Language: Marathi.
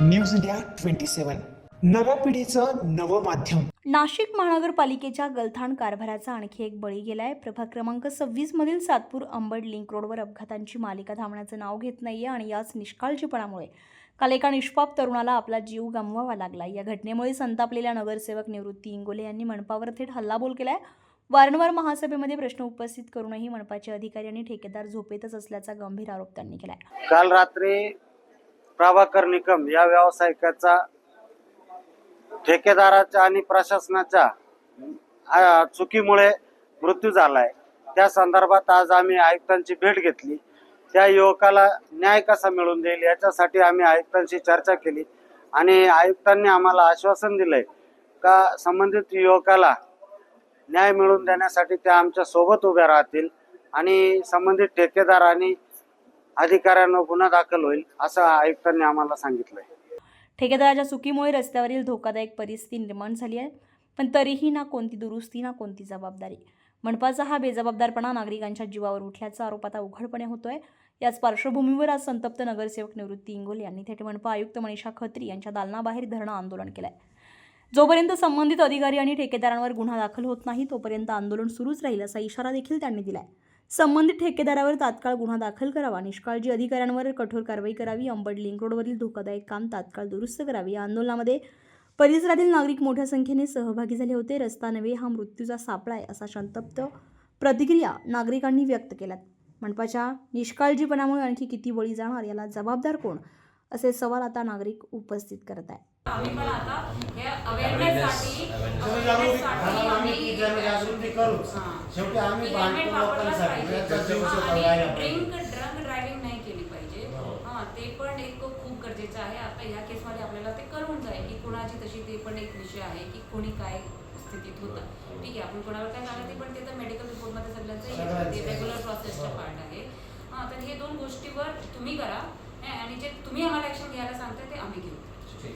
न्यूज इंडिया 27 नव्या पिढीचं नवं माध्यम. नाशिक महानगरपालिकेच्या गलथान कारभाराचा आणखी एक बळी गेलाय. प्रभाग क्रमांक 26 मधील सातपूर अंबड लिंक रोडवर अपघातांची मालिका थांबण्याचं नाव घेत नाहीये आणि याच निष्काळजीपणामुळे काल एका निष्पाप तरुणाला आपला जीव गमवावा लागला. या घटनेमुळे संतापलेल्या नगरसेवक निवृत्ती इंगोले यांनी मनपावर थेट हल्लाबोल केलाय. वारंवार महासभेमध्ये प्रश्न उपस्थित करूनही मनपाचे अधिकारी आणि ठेकेदार झोपेतच असल्याचा गंभीर आरोप त्यांनी केलाय. काल रात्री प्रभाकर निकम या व्यावसायिकाचा ठेकेदाराच्या आणि प्रशासनाच्या चुकीमुळे मृत्यू झालाय. त्या संदर्भात आज आम्ही आयुक्तांची भेट घेतली. त्या युवकाला न्याय कसा मिळवून देईल याच्यासाठी आम्ही आयुक्तांशी चर्चा केली आणि आयुक्तांनी आम्हाला आश्वासन दिलंय का संबंधित युवकाला न्याय मिळवून देण्यासाठी त्या आमच्या सोबत उभ्या राहतील आणि संबंधित ठेकेदार आणि अधिकाऱ्यांवर गुन्हा दाखल होईल असं आयुक्तांनी आम्हाला सांगितलंय. ठेकेदाराच्या चुकीमुळे रस्त्यावरील धोकादायक परिस्थिती निर्माण झाली आहे, पण तरीही ना कोणती दुरुस्ती ना कोणती जबाबदारी. मनपाचा हा बेजबाबदारपणा नागरिकांच्या जीवावर उठल्याचा आरोप आता उघडपणे होतोय. याच पार्श्वभूमीवर आज संतप्त नगरसेवक निवृत्ती इंगोले यांनी थेट मनपा आयुक्त मनीषा खत्री यांच्या दालनाबाहेर धरणं आंदोलन केलंय. जोपर्यंत संबंधित अधिकारी आणि ठेकेदारांवर गुन्हा दाखल होत नाही तोपर्यंत आंदोलन सुरूच राहील असा इशारा देखील त्यांनी दिलाय. संबंधित ठेकेदारावर तात्काळ गुन्हा दाखल करावा, निष्काळजी अधिकाऱ्यांवर कठोर कारवाई करावी, अंबड लिंक रोडवरील धोकादायक काम तात्काळ दुरुस्त करावी. या आंदोलनामध्ये परिसरातील नागरिक मोठ्या संख्येने सहभागी झाले होते. रस्ता नव्हे हा मृत्यूचा सापळा आहे असा संतप्त प्रतिक्रिया नागरिकांनी व्यक्त केल्यात. मनपाच्या निष्काळजीपणामुळे आणखी किती बळी जाणार, याला जबाबदार कोण, असे सवाल आता नागरिक उपस्थित करत आहेत. आम्ही पण आता हे अवेअरनेससाठी आम्ही जनजागृती करू. शेवटी आम्ही हेल्मेट वापरलंच पाहिजे आणि ड्रिंक ड्रंक ड्रायव्हिंग नाही केली पाहिजे. ते पण एक खूप गरजेचं आहे. आता ह्या केसमध्ये आपल्याला ते कळून जाईल की कोणाची तशी ते पण एक विषय आहे की कोणी काय स्थितीत होतं. ठीक आहे, आपण कोणावर काय सांगते पण ते तर मेडिकल रिपोर्टमध्ये सगळ्यांचं ते रेग्युलर प्रोसेसचा पार्ट आहे. तर हे दोन गोष्टीवर तुम्ही करा आणि जे तुम्ही आम्हाला ॲक्शन घ्यायला सांगताय ते आम्ही घेऊ.